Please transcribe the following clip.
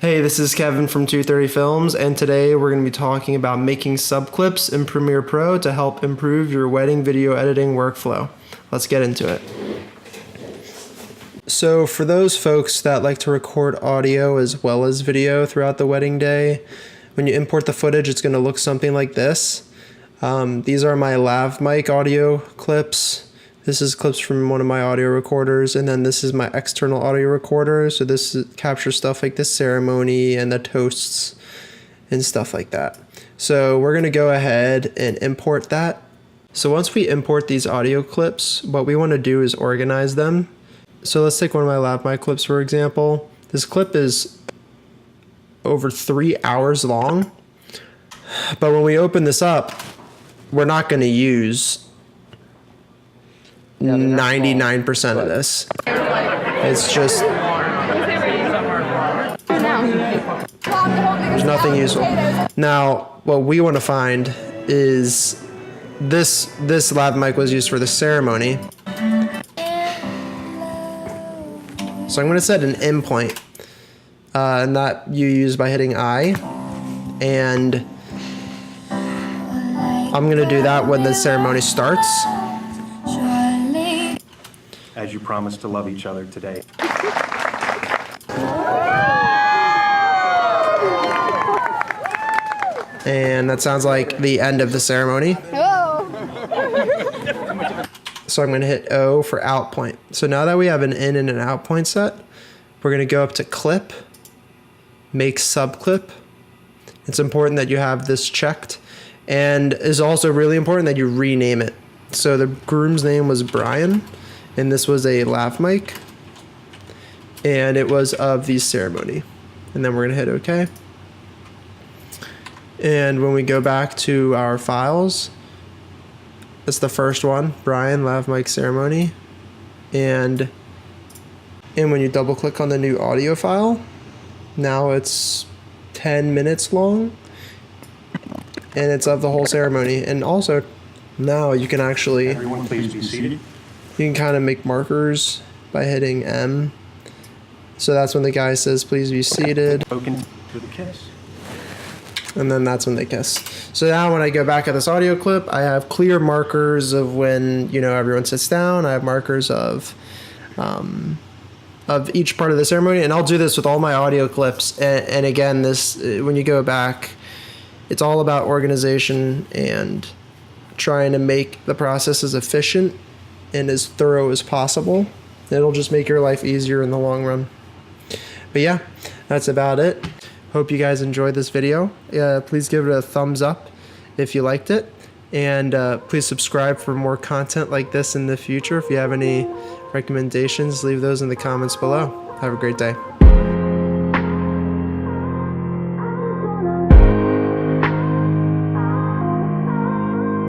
Hey, this is Kevin from 230 Films, and today we're going to be talking about making subclips in Premiere Pro to help improve your wedding video editing workflow. Let's get into it. So for those folks that like to record audio as well as video throughout the wedding day, when you import the footage, it's going to look something like this. These are my lav mic audio clips. This is clips from one of my audio recorders, and then this is my external audio recorder. So this captures stuff like the ceremony and the toasts and stuff like that. So we're gonna go ahead and import that. So once we import these audio clips, what we wanna do is organize them. So let's take one of my lav mic clips, for example. This clip is over 3 hours long, but when we open this up, we're not gonna use 99% of this. It's just, there's nothing useful. Now, what we want to find is this lav mic was used for the ceremony. So I'm going to set an in point, and that you use by hitting I, and I'm going to do that when the ceremony starts. As you promised to love each other today. And that sounds like the end of the ceremony. So I'm going to hit O for out point. So now that we have an in and an out point set, we're going to go up to clip, make subclip. It's important that you have this checked, and it's also really important that you rename it. So the groom's name was Brian, and this was a lav mic, and it was of the ceremony. And then we're gonna hit OK. And when we go back to our files, it's the first one, Brian lav mic ceremony. And when you double click on the new audio file, now it's 10 minutes long, and it's of the whole ceremony. And also now you can actually, Everyone please be seated. you can kind of make markers by hitting M. So that's when the guy says, please be seated. Spoken with a kiss. And then that's when they kiss. So now when I go back at this audio clip, I have clear markers of when, everyone sits down. I have markers of each part of the ceremony. And I'll do this with all my audio clips. And again, when you go back, it's all about organization and trying to make the process as efficient and as thorough as possible. It'll just make your life easier in the long run. But yeah, that's about it. Hope you guys enjoyed this video. Please give it a thumbs up if you liked it. And please subscribe for more content like this in the future. If you have any recommendations, leave those in the comments below. Have a great day.